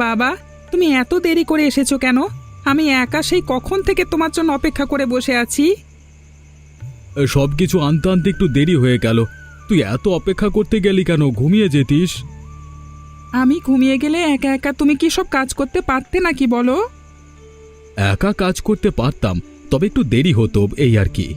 বাবা, তুমি এত দেরি করে এসেছো কেন? আমি একা সেই কখন থেকে তোমার জন্য অপেক্ষা করে বসে আছি। সবকিছু আনতে আনতে একটু দেরি হয়ে গেল। তুই এত অপেক্ষা করতে গেলি কেন? ঘুমিয়ে যেতিস। আমি ঘুমিয়ে গেলে একা একা তুমি কি সব কাজ করতে পারতে নাকি বলো? একা কাজ করতে পারতাম, তবে একটু দেরি হতো, এই আর কি।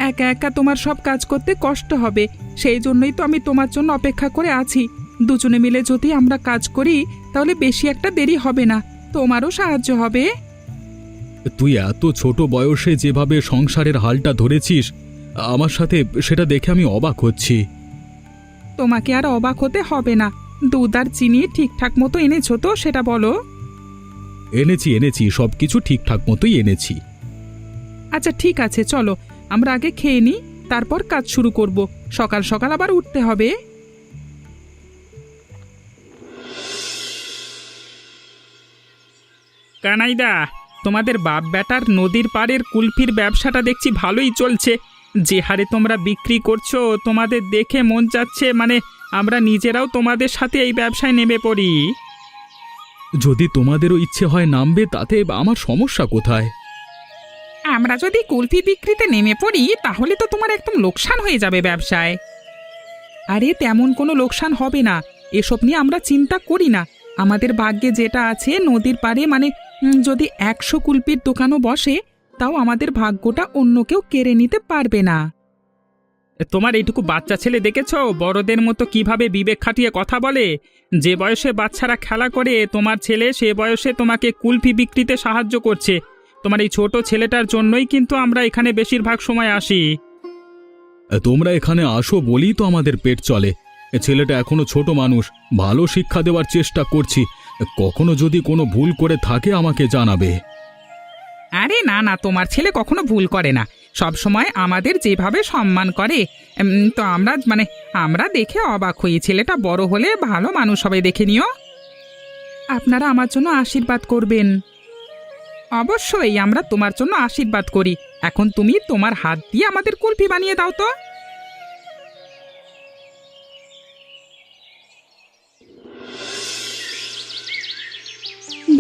একা একা তোমার সব কাজ করতে কষ্ট হবে, সেই জন্যই তো আমি তোমার জন্য অপেক্ষা করে আছি। দুজনে মিলে যদি আমরা কাজ করি তাহলে বেশি একটা দেরি হবে না, তোমারও সাহায্য হবে। তুই এত ছোট বয়সে যেভাবে সংসারের হালটা ধরেছিস আমার সাথে, সেটা দেখে আমি অবাক হচ্ছি। তোমাকে আর অবাক হতে হবে না। দুধ আর চিনি ঠিকঠাক মতো এনেছো তো, সেটা বলো। এনেছি এনেছি, সবকিছু ঠিকঠাক মতোই এনেছি। আচ্ছা ঠিক আছে, চলো আমরা আগে খেয়ে নিই, তারপর কাজ শুরু করব। সকাল সকাল আবার উঠতে হবে। কানাইদা, তোমাদের বাপ বেটার নদীর পাড়ের কুলফির ব্যবসাটা দেখছি ভালোই চলছে। যে হারে তোমরা বিক্রি করছো, তোমাদের দেখে মন যাচ্ছে মানে আমরা নিজেরাও তোমাদের সাথে এই ব্যবসায় নেমে পড়ি। যদি তোমাদেরও ইচ্ছে হয় নামবে, তাতে আমার সমস্যা কোথায়? আমরা যদি কুলফি বিক্রিতে নেমে পড়ি তাহলে তো তোমার একদম লোকসান হয়ে যাবে ব্যবসায়। আরে তেমন কোনো লোকসান হবে না, এসব নিয়ে আমরা চিন্তা করি না। আমাদের ভাগ্যে যেটা আছে নদীর পাড়ে মানে যদি 100 কুলপির দোকানও বসে, তাও আমাদের ভাগ্যটা অন্য কেউ কেড়ে নিতে পারবে না। তোমার এইটুকু বাচ্চা ছেলে দেখেছো বড়দের মতো কিভাবে বিবেক খাটিয়ে কথা বলে? যে বয়সে বাচ্চারা খেলা করে, তোমার ছেলে সে বয়সে তোমাকে কুলফি বিক্রিতে সাহায্য করছে। তোমার এই ছোট ছেলেটার জন্যই কিন্তু আমরা এখানে বেশিরভাগ সময় আসি। তোমরা এখানে আসো বলেই তো আমাদের পেট চলে। ছেলেটা এখনো ছোট মানুষ, ভালো শিক্ষা দেওয়ার চেষ্টা করছি। কখনো যদি কোনো ভুল করে থাকে আমাকে জানাবে। আরে না না, তোমার ছেলে কখনো ভুল করে না, সব সময় আমাদের যেভাবে সম্মান করে। তো আমরা দেখে অবাক হই। ছেলেটা বড় হলে ভালো মানুষ হবে, দেখে নিও। আপনারা আমার জন্য আশীর্বাদ করবেন। অবশ্যই আমরা তোমার জন্য আশীর্বাদ করি। এখন তুমি তোমার হাত দিয়ে আমাদের কুলফি বানিয়ে দাও তো।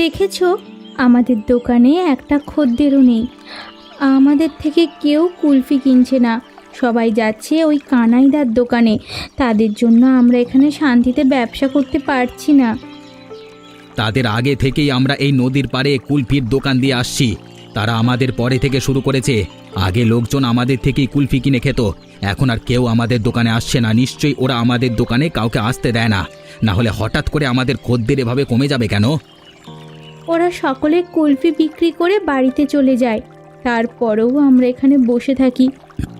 দেখেছো, আমাদের দোকানে একটা খদ্দেরও নেই। আমাদের থেকে কেউ কুলফি কিনছে না, সবাই যাচ্ছে ওই কানাইদার দোকানে। তাদের জন্য আমরা এখানে শান্তিতে ব্যবসা করতে পারছি না। তাদের আগে থেকেই আমরা এই নদীর পাড়ে কুলফির দোকান দিয়ে আসছি। তারা আমাদের পরে থেকে শুরু করেছে। আগে লোকজন আমাদের থেকেই কুলফি কিনে খেত, এখন আর কেউ আমাদের দোকানে আসছে না। নিশ্চয়ই ওরা আমাদের দোকানে কাউকে আসতে দেয় না, না হলে হঠাৎ করে আমাদের খদ্দের এভাবে কমে যাবে কেন? ওরা সকলে কুলফি বিক্রি করে বাড়িতে চলে যায়, তারপরেও আমরা এখানে বসে থাকি।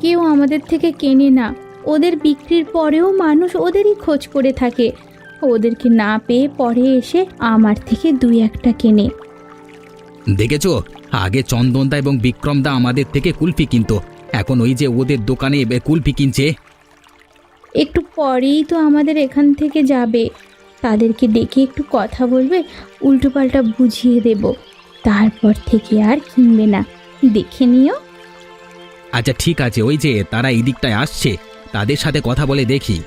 কেউ আমাদের থেকে কেনে না। ওদের বিক্রির পরেও মানুষ ওদেরই খোঁজ করে থাকে। ওদেরকে না পেয়ে পরে এসে আমার থেকে 2-1টা কেনে। দেখেছো, আগে চন্দনদা এবং বিক্রমদা আমাদের থেকে কুলফি কিনতো, এখন ওই যে ওদের দোকানে কুলফি কিনছে। একটু পরেই তো আমাদের এখান থেকে যাবে। তাদেরকে ডেকে একটু কথা বলবে, উল্টোপাল্টা বুঝিয়ে দেব, তারপর থেকে আর কিনবে না, দেখে নিও। আচ্ছা ঠিক আছে, ওই যে তারা এই দিকটায় আসছে, তাদের সাথে কথা বলে দেখি।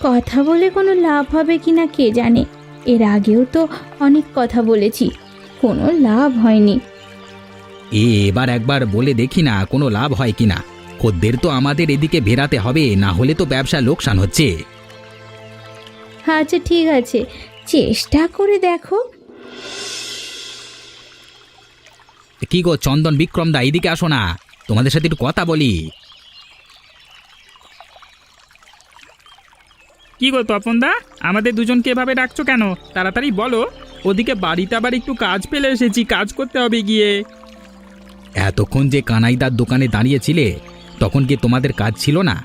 কথা বলে কোনো লাভ হবে কিনা কে জানে। এর আগেও তো অনেক কথা বলেছি, কোনো লাভ হয়নি। এবার একবার বলে দেখি না কোনো লাভ হয় কিনা। খদ্দের তো আমাদের এদিকে ভেরাতে হবে, না হলে তো ব্যবসা লোকসান হচ্ছে। আচ্ছা ঠিক আছে, চেষ্টা করে দেখো। কি গো চন্দন, বিক্রমদা, এইদিকে আসো না, তোমাদের সাথে একটু কথা বলি। কি গো তপনদা, আমাদের দুজনকে এভাবে ডাকছো কেন? তাড়াতাড়ি বলো। ওদিকে বাড়িতে আবার একটু কাজ পেলে এসেছি, কাজ করতে হবে গিয়ে। এতক্ষণ যে কানাইদার দোকানে দাঁড়িয়েছিলে, তখন কি তোমাদের কাজ ছিল না?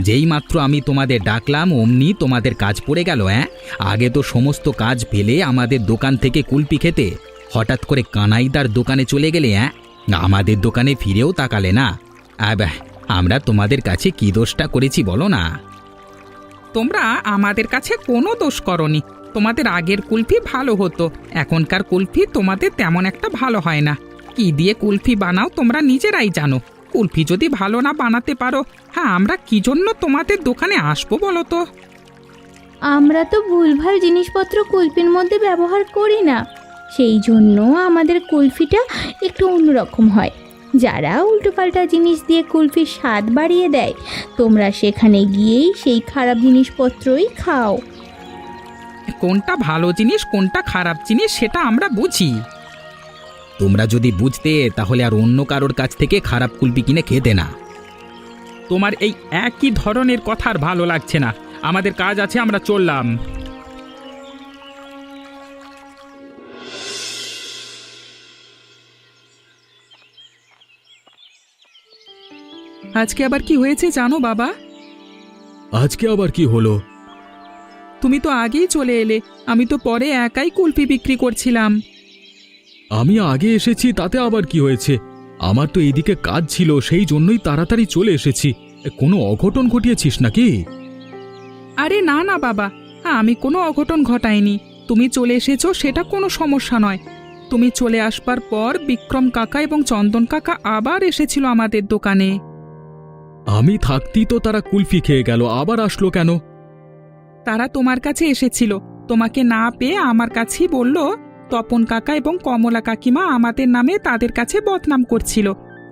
যেই মাত্র আমি তোমাদের ডাকলাম অমনি তোমাদের কাজ পড়ে গেল। আগে তো সমস্ত কাজ ফেলে আমাদের দোকান থেকে কুলপি খেতে, হঠাৎ করে কানাইদার দোকানে চলে গেলে। আমাদের দোকানে ফিরেও তাকালে না। আমরা তোমাদের কাছে কি দোষটা করেছি বলো না? তোমরা আমাদের কাছে কোনো দোষ করনি। তোমাদের আগের কুলফি ভালো হতো, এখনকার কুলফি তোমাদের তেমন একটা ভালো হয় না। কি দিয়ে কুলফি বানাও তোমরা নিজেরাই জানো। কুলফি যদি ভালো না বানাতে পারো, হ্যাঁ আমরা কি জন্য তোমাদের দোকানে আসবো বলো তো? আমরা তো ভুলভাল জিনিসপত্র কুলফির মধ্যে ব্যবহার করি না, সেই জন্য আমাদের কুলফিটা একটু অন্যরকম হয়। যারা উল্টোপাল্টা জিনিস দিয়ে কুলফির স্বাদ বাড়িয়ে দেয়, তোমরা সেখানে গিয়েই সেই খারাপ জিনিসপত্রই খাও। কোনটা ভালো জিনিস কোনটা খারাপ জিনিস সেটা আমরা বুঝি। তোমরা যদি বুঝতে তাহলে আর অন্য কারোর কাছ থেকে খারাপ কুলফি কিনে খেতে না। তোমার এই একই ধরনের কথা আর ভালো লাগছে না। আমাদের কাজ আছে, আমরা চললাম। আজকে আবার কি হয়েছে জানো বাবা? আজকে আবার কি হলো? তুমি তো আগেই চলে এলে, আমি তো পরে একাই কুলফি বিক্রি করছিলাম। আমি আগে এসেছি তাতে আবার কি হয়েছে? আমার তো এইদিকে কাজ ছিল, সেই জন্যই তাড়াতাড়ি চলে এসেছি। কোনো অঘটন ঘটিয়েছিস নাকি? আরে না না বাবা, আমি কোনো অঘটন ঘটাইনি। তুমি চলে এসেছো সেটা কোনো সমস্যা নয়। তুমি চলে আসবার পর বিক্রম কাকা এবং চন্দন কাকা আবার এসেছিল আমাদের দোকানে। আমি থাকতেই তো তারা কুলফি খেয়ে গেল, আবার আসলো কেন? তারা তোমার কাছে এসেছিল, তোমাকে না পেয়ে আমার কাছেই বলল তপন কাকা এবং কমলা কাকিমা আমাদের নামে তাদের কাছে বদনাম করছিল।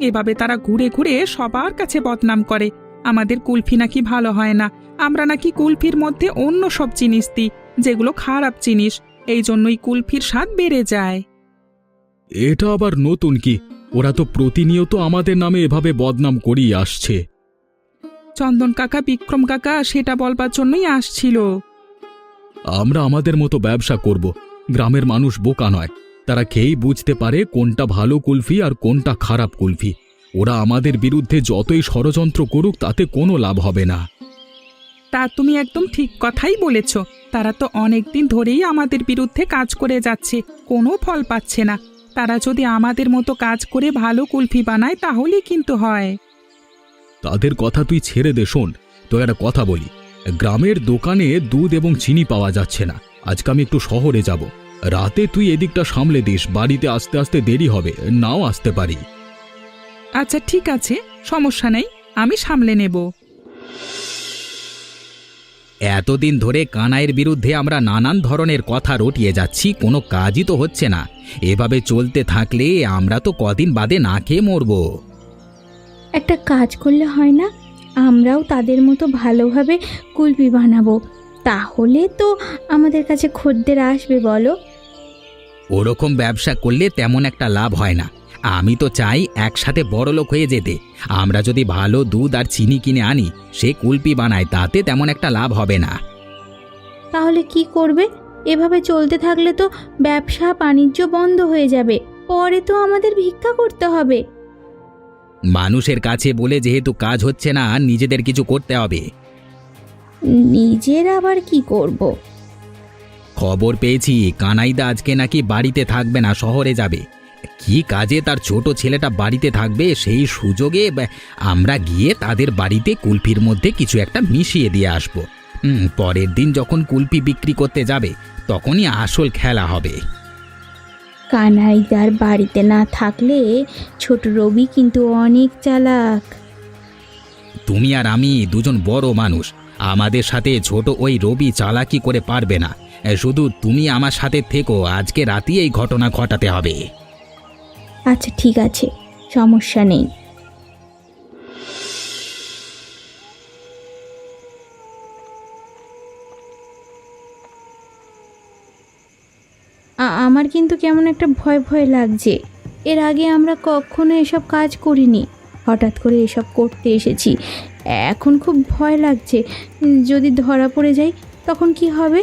এভাবে তারা ঘুরে ঘুরে সবার কাছে বদনাম করে আমাদের কুলফি নাকি ভালো হয় না, আমরা নাকি কুলফির মধ্যে অন্য সব জিনিস দিই যেগুলো খারাপ জিনিস, এই জন্যই কুলফির স্বাদ বেড়ে যায়। এটা আবার নতুন কি? ওরা তো প্রতিনিয়ত আমাদের নামে এভাবে বদনাম করিয়ে আসছে। চন্দন কাকা বিক্রম কাকা সেটা বলবার জন্যই আসছিল। আমরা আমাদের মতো ব্যবসা করব, গ্রামের মানুষ বোকা নয়, তারা খেয়েই বুঝতে পারে কোনটা ভালো কুলফি আর কোনটা খারাপ কুলফি। ওরা আমাদের বিরুদ্ধে যতই ষড়যন্ত্র করুক তাতে কোনো লাভ হবে না। তা তুমি একদম ঠিক কথাই বলেছ। তারা তো অনেক দিন ধরেই আমাদের বিরুদ্ধে কাজ করে যাচ্ছে, কোনো ফল পাচ্ছে না। তারা যদি আমাদের মতো কাজ করে ভালো কুলফি বানায় তাহলেই কিন্তু হয়। তাদের কথা তুই ছেড়ে দে। শোন, তো একটা কথা বলি, গ্রামের দোকানে দুধ এবং চিনি পাওয়া যাচ্ছে না। আজকে আমি একটু শহরে যাব, রাতে তুই এদিকটা সামলে দিস, বাড়িতে আসতে আসতে দেরি হবে, নাও আসতে পারি। আচ্ছা ঠিক আছে, সমস্যা নেই, আমি সামলে নেব। এতদিন ধরে কানাইয়ের বিরুদ্ধে আমরা নানান ধরনের কথা রটিয়ে যাচ্ছি, কোনো কাজই তো হচ্ছে না। এভাবে চলতে থাকলে আমরা তো কদিন বাদে না খেয়ে মরব। একটা কাজ করলে হয় না, আমরাও তাদের মতো ভালোভাবে কুলফি বানাবো, তাহলে তো আমাদের কাছে খদ্দের আসবে বলো। ওরকম ব্যবসা করলে তেমন একটা লাভ হয় না। আমি তো চাই একসাথে বড়লোক হয়ে যেতে। আমরা যদি ভালো দুধ আর চিনি কিনে আনি, সে কুলফি বানায়, তাতে তেমন একটা লাভ হবে না। তাহলে কি করবে? এভাবে চলতে থাকলে তো ব্যবসা বাণিজ্য বন্ধ হয়ে যাবে, পরে তো আমাদের ভিক্ষা করতে হবে। মানুষের কাছে বলে যেহেতু কাজ হচ্ছে না, নিজেদের কিছু করতে হবে। নিজের আবার কি করব? খবর পেয়েছি কানাইদা আজকে নাকি বাড়িতে থাকবে না, শহরে যাবে। কি কাজে তার ছোট ছেলেটা বাড়িতে থাকবে, সেই সুযোগে আমরা গিয়ে তাদের বাড়িতে কুলফির মধ্যে কিছু একটা মিশিয়ে দিয়ে আসবো। পরের দিন যখন কুলফি বিক্রি করতে যাবে তখনই আসল খেলা হবে। কানাইদার বাড়িতে না থাকলে ছোট রবি কিন্তু অনেক চালাক। তুমি আর আমি দুজন বড় মানুষ, আমাদের সাথে ছোট ওই রবি চালাকি করে পারবে না। শুধু তুমি আমার সাথে থেকো, আজকে রাতেই এই ঘটনা ঘটাতে হবে। আচ্ছা ঠিক আছে, সমস্যা নেই। আমার কিন্তু কেমন একটা ভয় ভয় লাগছে। এর আগে আমরা কখনো এসব কাজ করিনি, হঠাৎ করে এসব করতে এসেছি। এখন খুব ভয় লাগছে, যদি ধরা পড়ে যাই তখন কি হবে?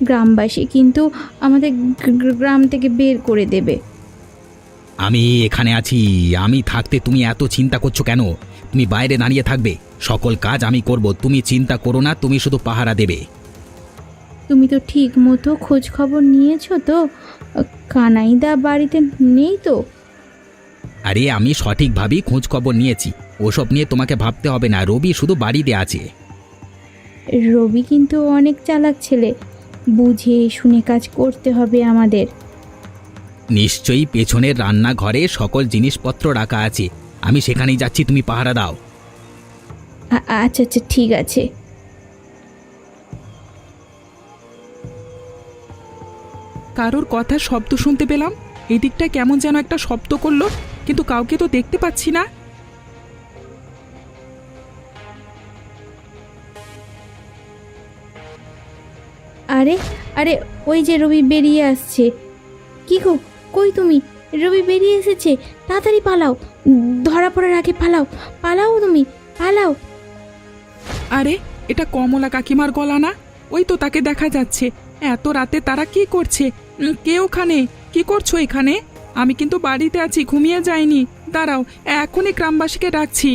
গ্রামবাসী কিন্তু আমাদের গ্রাম থেকে বের করে দেবে। আমি এখানে আছি, আমি থাকতে তুমি এত চিন্তা করছো কেন? তুমি বাইরে দাঁড়িয়ে থাকবে, সকল কাজ আমি করব, তুমি চিন্তা করো না, তুমি শুধু পাহারা দেবে। তুমি তো ঠিক মতো খোঁজ খবর নিয়েছো তো? কানাইদা বাড়িতে নেই তো? আরে আমি সঠিকভাবেই খোঁজ খবর নিয়েছি, ওসব নিয়ে তোমাকে ভাবতে হবে না। রবি শুধু বাড়িতে আছে। রবি কিন্তু অনেক চালাক ছেলে, বুঝে শুনে কাজ করতে হবে আমাদের। নিশ্চয়ই পেছনের রান্নাঘরে সকল জিনিসপত্র রাখা আছে, আমি সেখানেই যাচ্ছি, তুমি পাহারা দাও। আচ্ছা আচ্ছা ঠিক আছে। কারোর কথার শব্দ শুনতে পেলাম। এদিকটা কেমন যেন একটা শব্দ করলো, কিন্তু কাউকে তো দেখতে পাচ্ছি না। আরে আরে, ওই যে রবি বেরিয়ে আসছে। কি গো, কই তুমি? রবি বেরিয়ে এসেছে, তাড়াতাড়ি পালাও, ধরা পড়ার আগে পালাও, পালাও তুমি, পালাও। আরে, এটা কমলা কাকিমার গলা না? ওই তো তাকে দেখা যাচ্ছে। এত রাতে তারা কি করছে? কে ওখানে? কি করছো এখানে? আমি কিন্তু বাড়িতে আছি, ঘুমিয়ে যাইনি। দাঁড়াও, এখনই গ্রামবাসীকে ডাকছি।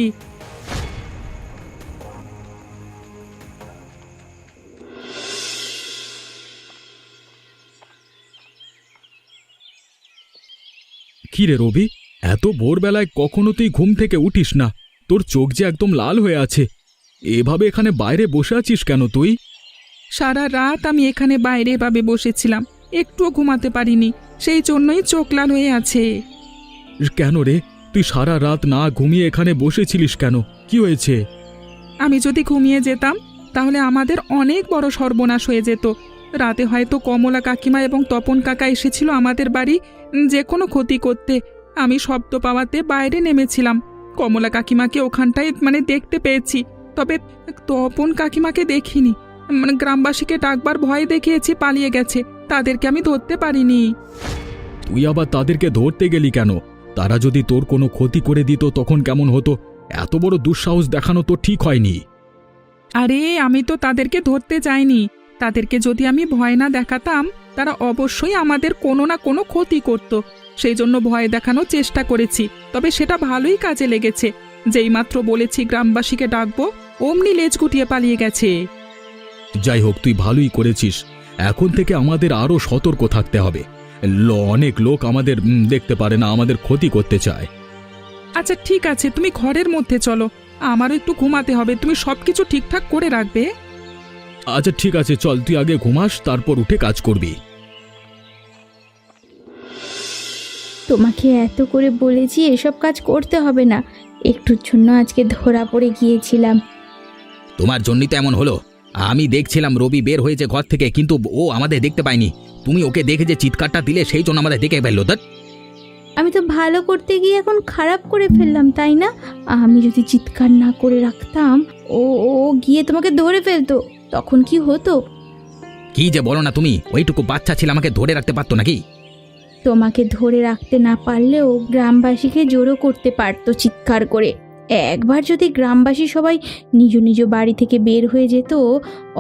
কি রে রবি, এত ভোরবেলায় কখনো তুই ঘুম থেকে উঠিস না? তোর চোখ যে একদম লাল হয়ে আছে। এভাবে এখানে বাইরে বসে আছিস কেন তুই? সারা রাত আমি এখানে বাইরে এভাবে বসেছিলাম, একটুও ঘুমাতে পারিনি, সেই জন্যই চোখ লাল হয়ে আছে। কেন রে, তুই সারা রাত না ঘুমিয়ে এখানে বসেছিলিস কেন? কি হয়েছে? আমি যদি ঘুমিয়ে যেতাম তাহলে আমাদের অনেক বড় সর্বনাশ হয়ে যেত। রাতে হয়তো কমলা কাকিমা এবং তপন কাকা এসেছিল আমাদের বাড়ি যে কোনো ক্ষতি করতে। আমি শব্দ পাওয়াতে বাইরে নেমেছিলাম। কমলা কাকিমাকে ওখানটায় দেখতে পেয়েছি, তবে তপন কাকিমাকে দেখিনি। গ্রামবাসীকে ডাকবার ভয় দেখিয়েছি, পালিয়ে গেছে, তাদেরকে আমি ধরতে পারিনি। তুই আবার তাদেরকে ধরতে গেলি কেন? তারা যদি তোর কোনো ক্ষতি করে দিত তখন কেমন হতো? এত বড় দুঃসাহস দেখানো তো ঠিক হয়নি। আরে, আমি তো তাদেরকে ধরতে যাইনি। তাদেরকে যদি আমি ভয় না দেখাতাম তারা অবশ্যই আমাদের কোনো না কোনো ক্ষতি করত। সেই জন্য ভয় দেখানোর চেষ্টা করেছি, তবে সেটা ভালোই কাজে লেগেছে। যেইমাত্র বলেছি গ্রামবাসীকে ডাকবো, অমনি লেজ গুটিয়ে পালিয়ে গেছে। যাই হোক, তুই ভালোই করেছিস। এখন থেকে আমাদের আরো সতর্ক থাকতে হবে। অনেক লোক আমাদের দেখতে পারে না, আমাদের ক্ষতি করতে চায়। আচ্ছা ঠিক আছে, তুমি ঘরের মধ্যে চলো, আমারও একটু ঘুমাতে হবে। তুমি সবকিছু ঠিকঠাক করে রাখবে। আচ্ছা ঠিক আছে, চল তুই আগে ঘুমাস, তারপর উঠে কাজ করবি। তোমাকে এত করে বলেছি এসব কাজ করতে হবে না, একটুর জন্য আজকে ধরা পড়ে গিয়েছিলাম। তোমার জন্যই তো এমন হলো। আমি দেখছিলাম রবি বের হয়েছে ঘর থেকে, কিন্তু ও আমাদের দেখতে পায়নি। তুমি ওকে দেখে যে চিৎকারটা দিলে সেই জন্য আমাদের দেখে ফেললো। আমি তো ভালো করতে গিয়ে এখন খারাপ করে ফেললাম, তাই না? আমি যদি চিৎকার না করে রাখতাম, ও ও গিয়ে তোমাকে ধরে ফেলতো, তখন কি হতো? কি যে বলো না তুমি, ওইটুকু বাচ্চা ছিল, আমাকে ধরে রাখতে পারতো নাকি? তোমাকে ধরে রাখতে না পারলেও গ্রামবাসীকে জোরও করতে পারতো চিৎকার করে। একবার যদি গ্রামবাসী সবাই নিজ নিজ বাড়ি থেকে বের হয়ে যেত,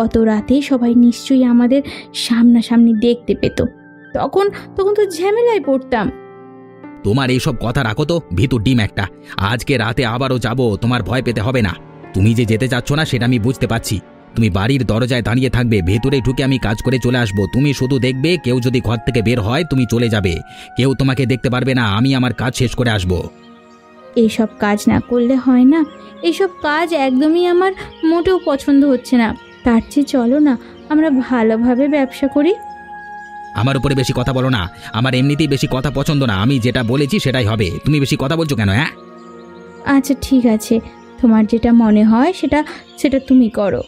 অত রাতে সবাই নিশ্চয়ই আমাদের সামনাসামনি দেখতে পেত। তখন তখন তো ঝামেলায় পড়তাম। তোমার এইসব কথা রাখো তো, ভিতর ডিম একটা। আজকে রাতে আবারও যাব, তোমার ভয় পেতে হবে না। তুমি যে যেতে চাচ্ছ না সেটা আমি বুঝতে পারছি। তুমি বাড়ির দরজায় দাঁড়িয়ে থাকবে, ভেতরে ঢুকে আমি কাজ করে চলে আসবো। তুমি শুধু দেখবে, কেউ যদি ঘর থেকে বের হয় তুমি চলে যাবে, কেউ তোমাকে দেখতে পারবে না। আমি আমার কাজ শেষ করে আসবো। এইসব কাজ না করলে হয় না? এইসব কাজ একদমই আমার মোটেও পছন্দ হচ্ছে না। তার চেয়ে চলো না আমরা ভালোভাবে ব্যবসা করি। আমার উপরে বেশি কথা বলো না, আমার এমনিতেই বেশি কথা পছন্দ না। আমি যেটা বলেছি সেটাই হবে, তুমি বেশি কথা বলছো কেন? হ্যাঁ আচ্ছা ঠিক আছে, তোমার যেটা মনে হয় সেটা সেটা তুমি করো।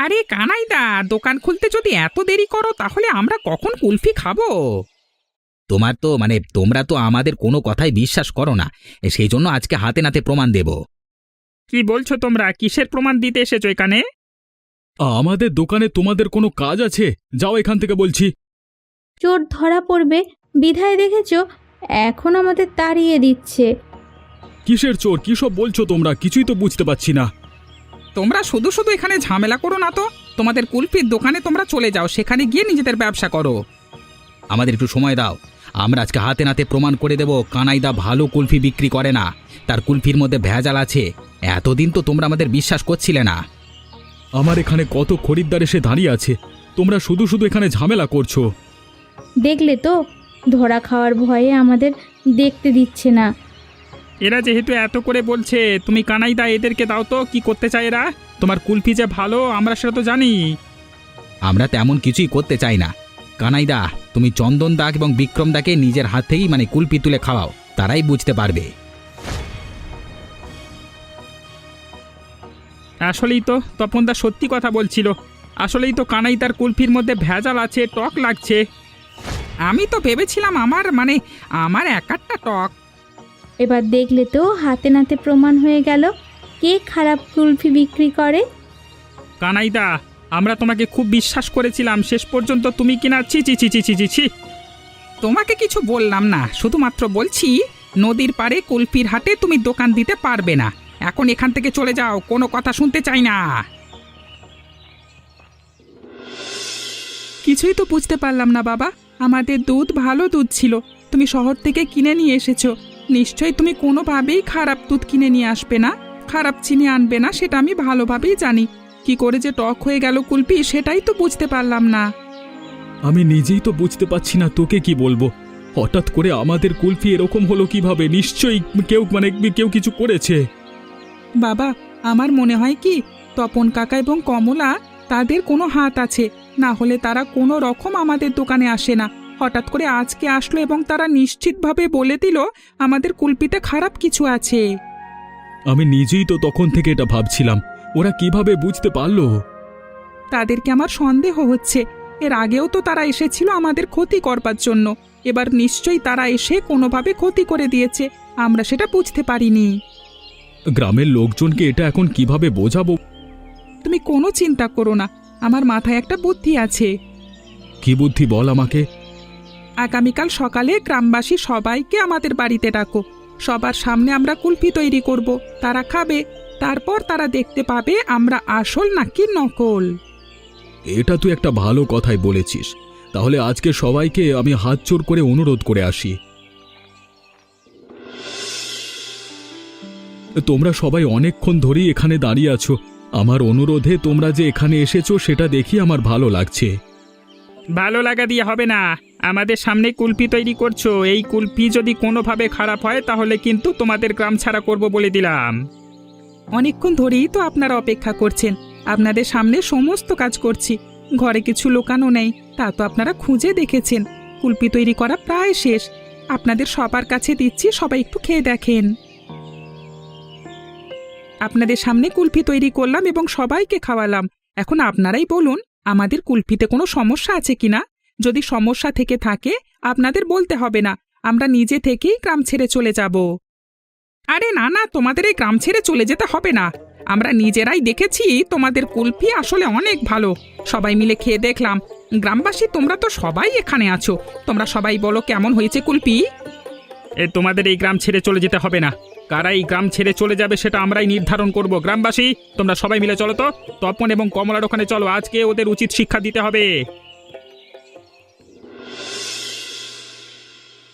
আরে কানাইদা, দোকান খুলতে যদি এত দেরি করো তাহলে আমরা কখন কুলফি খাবো? তোমার তো তোমরা তো আমাদের কোনো কথাই বিশ্বাস করো না, সেই জন্য আজকে হাতে নাতে প্রমাণ দেব। কি বলছো তোমরা? কিসের প্রমাণ দিতে এসেছো এখানে? আমাদের দোকানে তোমাদের কোনো কাজ আছে? যাও এখান থেকে বলছি। চোর ধরা পড়বে বিধায় দেখেছো, এখন আমাদের তাড়িয়ে দিচ্ছে। কিসের চোর? কি সব বলছো তোমরা? কিছুই তো বুঝতে পারছি না। তোমরা শুধু শুধু এখানে ঝামেলা করো না তো। তোমাদের কুলফির দোকানে তোমরা চলে যাও, সেখানে গিয়ে নিজেদের ব্যবসা করো। আমাদের একটু সময় দাও, আমরা আজকে হাতে নাতে প্রমাণ করে দেব কানাইদা ভালো কুলফি বিক্রি করে না, তার কুলফির মধ্যে ভেজাল আছে। এতদিন তো তোমরা আমাদের বিশ্বাস করছিলে না। আমার এখানে কত খরিদ্দার এসে দাঁড়িয়ে আছে, তোমরা শুধু শুধু এখানে ঝামেলা করছো। দেখলে তো, ধরা খাওয়ার ভয়ে আমাদের দেখতে দিচ্ছে না। এরা যেহেতু এত করে বলছে, তুমি কানাইদা এদেরকে দাও তো, কি করতে চায় এরা? তোমার কুলফি যে ভালো আমরা সেটা তো জানি। আমরা তেমন কিছুই করতে চাই না। কানাইদা, তুমি চন্দন দাগ এবং বিক্রম দাকে নিজের হাত থেকেই কুলফি তুলে খাওয়াও, তারাই বুঝতে পারবে। আসলেই তো তপনদা সত্যি কথা বলছিল। আসলেই তো কানাই তার কুলফির মধ্যে ভেজাল আছে, টক লাগছে। আমি তো ভেবেছিলাম আমার একারটা টক। এবার দেখলে তো হাতে নাতে প্রমাণ হয়ে গেল কে খারাপ কুলফি বিক্রি করে। কানাইদা, আমরা তোমাকে খুব বিশ্বাস করেছিলাম, শেষ পর্যন্ত তুমি কিনা ছি ছি ছি ছি ছি ছি ছি। তোমাকে কিছু বললাম না, শুধুমাত্র বলছি নদীর পাড়ে কুলফির হাটে তুমি দোকান দিতে পারবে না। এখন এখান থেকে চলে যাও, কোনো কথা শুনতে চাই না। কিছুই তো বুঝতে পারলাম না বাবা, আমাদের দুধ ভালো দুধ ছিল, তুমি শহর থেকে কিনে নিয়ে এসেছো। নিশ্চয়ই তুমি কোনোভাবেই খারাপ দুধ কিনে নিয়ে আসবে না, খারাপ চিনি আনবে না, সেটা আমি ভালোভাবেই জানি। কি করে যে টক হয়ে গেল কুলফি সেটাই তো বুঝতে পারলাম না। আমি নিজেই তো বুঝতে পারছি না, তোকে কি বলবো। হঠাৎ করে আমাদের কুলফি এরকম হলো কিভাবে? নিশ্চয়ই কেউ কিছু করেছে। বাবা, আমার মনে হয় কি তপন কাকা এবং কমলা তাদের কোনো হাত আছে, না হলে তারা কোনো রকম আমাদের দোকানে আসে না। হঠাৎ করে আজকে আসলো এবং তারা নিশ্চিতভাবে বলে দিল আমাদের কুলপিতে খারাপ কিছু আছে। আমি নিজেই তো তখন থেকে এটা ভাবছিলাম, ওরা কিভাবে বুঝতে পারলো? তাদেরকে আমার সন্দেহ হচ্ছে। এর আগেও তো তারা এসেছিল আমাদের ক্ষতি করবার জন্য, এবার নিশ্চয়ই তারা এসে কোনোভাবে ক্ষতি করে দিয়েছে, আমরা সেটা বুঝতে পারিনি। গ্রামের লোকজনকে এটা এখন কিভাবে বোঝাবো? তুমি কোনো চিন্তা করো না, আমার মাথায় একটা বুদ্ধি আছে। কি বুদ্ধি বল আমাকে। আগামীকাল সকালে গ্রামবাসী সবাইকে আমাদের বাড়িতে ডাকো। সবার সামনে আমরা কুলফি তৈরি করব, তারা খাবে, তারপর তারা দেখতে পাবে আমরা আসল নাকি নকল। এটা তুই একটা ভালো কথাই বলেছিস। তাহলে আজকে সবাইকে আমি হাত জোর করে অনুরোধ করে আসি। তোমরা সবাই অনেকক্ষণ ধরেই এখানে দাঁড়িয়ে আছো, আমার অনুরোধে তোমরা যে এখানে এসেছো সেটা দেখি আমার ভালো লাগছে। ভালো লাগা দিয়ে হবে না, আমাদের সামনে কুলফি তৈরি করছো, এই কুলফি যদি কোনোভাবে খারাপ হয় তাহলে কিন্তু তোমাদের গ্রাম ছাড়া করব বলে দিলাম। অনেকক্ষণ ধরেই তো আপনারা অপেক্ষা করছেন, আপনাদের সামনে সমস্ত কাজ করছি, ঘরে কিছু লুকানো নেই, তা তো আপনারা খুঁজে দেখেছেন। কুলফি তৈরি করা প্রায় শেষ, আপনাদের সবার কাছে দিচ্ছি, সবাই একটু খেয়ে দেখেন। আপনাদের সামনে কুলফি তৈরি করলাম এবং সবাইকে খাওয়ালাম। এখন আপনারাই বলুন আমাদের কুলফিতে কোনো সমস্যা আছে কিনা। যদি সমস্যা থেকে থাকে আপনাদের বলতে হবে না, আমরা নিজে থেকেই গ্রাম ছেড়ে চলে যাব। আরে না না, তোমাদের এই গ্রাম ছেড়ে চলে যেতে হবে না, আমরা নিজেরাই দেখেছি তোমাদের কুলফি আসলে অনেক ভালো। সবাই মিলে খেয়ে দেখলাম। গ্রামবাসী তোমরা তো সবাই এখানে আছো, তোমরা সবাই বলো কেমন হয়েছে কুলফি। তোমাদের এই গ্রাম ছেড়ে চলে যেতে হবে না, কারা এই গ্রাম ছেড়ে চলে যাবে সেটা আমরাই নির্ধারণ করব। গ্রামবাসী তোমরা সবাই মিলে চলো তো, তপন এবং কমলার ওখানে চলো, আজকে ওদের উচিত শিক্ষা দিতে হবে।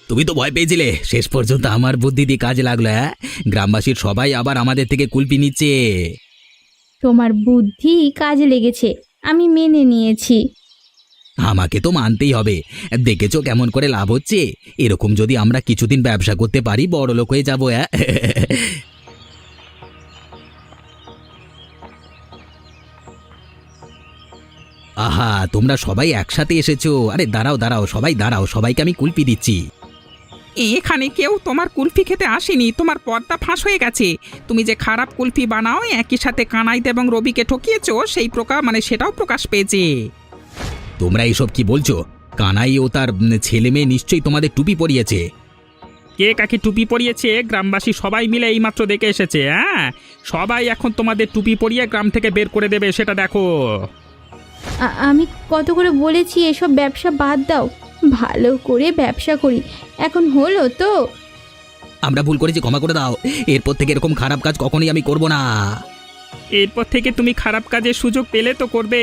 তুমি তো ভয় পেয়েছিলে, শেষ পর্যন্ত আমার বুদ্ধি দিয়ে কাজে লাগলো। হ্যাঁ, গ্রামবাসীর সবাই আবার আমাদের থেকে কুলফি নিচ্ছে। তোমার বুদ্ধি কাজে লেগেছে, আমি মেনে নিয়েছি। আমাকে তো মানতেই হবে, দেখেছো কেমন করে লাভ হচ্ছে। এরকম যদি আমরা কিছুদিন ব্যবসা করতে পারি বড় লোক হয়ে যাবো। হ্যাঁ, আহা, তোমরা সবাই একসাথে এসেছো। আরে দাঁড়াও দাঁড়াও, সবাই দাঁড়াও, সবাইকে আমি কুলফি দিচ্ছি। এখানে কেউ তোমার কুলফি খেতে আসেনি, তোমার পর্দা ফাঁস হয়ে গেছে। তুমি যে খারাপ কুলফি বানাও, একই সাথে কানাইতে এবং রবিকে ঠকিয়েছো, সেই সেটাও প্রকাশ পেয়েছে। তোমরা এসব কি বলছো? কানাই ও তার ছেলে মেয়ে নিশ্চয়ই তোমাদের টুপি পরিয়েছে। কে কাকে টুপি পরিয়েছে গ্রামবাসী সবাই মিলে এইমাত্র দেখে এসেছে। হ্যাঁ, সবাই এখন তোমাদের টুপি পরিয়ে গ্রাম থেকে বের করে দেবে, সেটা দেখো। আমি কত করে বলেছি এসব ব্যবসা বাদ দাও, ভালো করে ব্যবসা করি, এখন হলো তো। আমরা ভুল করেছি, ক্ষমা করে দাও। এরপর থেকে এরকম খারাপ কাজ কখনোই আমি করব না। এরপর থেকে তুমি খারাপ কাজের সুযোগ পেলে তো করবে,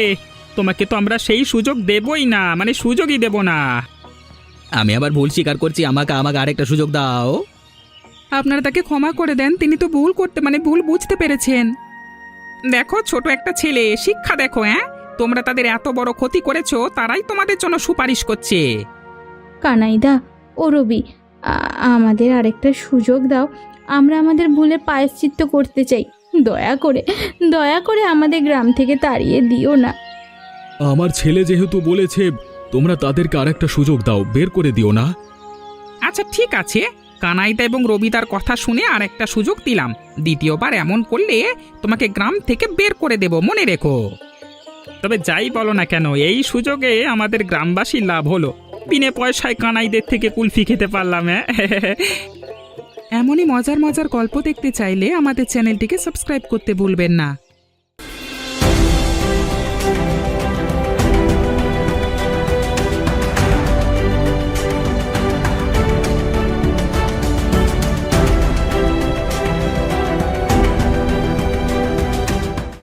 তোমাকে তো আমরা সেই সুযোগ দেবই না, সুযোগই দেব না। আমি আবার ভুল স্বীকার করছি, আমাকে আরেকটা সুযোগ দাও। আপনারা তাকে ক্ষমা করে দেন, তিনি তো ভুল বুঝতে পেরেছেন। দেখো ছোট একটা ছেলে, শিক্ষা দেখো। হ্যাঁ, তোমরা তাদের এত বড় ক্ষতি করেছো, তারাই তোমাদের জন্য সুপারিশ করছে। কানাইদা ও রবি, আমাদের আরেকটা সুযোগ দাও, আমরা আমাদের ভুলের প্রায়শ্চিত্ত করতে চাই। দয়া করে আমাদের গ্রাম থেকে তাড়িয়ে দিও না। আমার ছেলে যেহেতু বলেছে, তোমরা তাদেরকে আরেকটা সুযোগ দাও, বের করে দিও না। আচ্ছা ঠিক আছে, কানাইদা এবং রবিদার কথা শুনে আর একটা সুযোগ দিলাম। দ্বিতীয়বার এমন করলে তোমাকে গ্রাম থেকে বের করে দেব, মনে রেখো। তবে যাই বলো না কেন, এই সুযোগে আমাদের গ্রামবাসীর লাভ হলো। বিনে পয়সায় কানাইদের থেকে কুলফি খেতে পারলাম। এমনই মজার মজার গল্প দেখতে চাইলে আমাদের চ্যানেলটিকে সাবস্ক্রাইব করতে ভুলবেন না।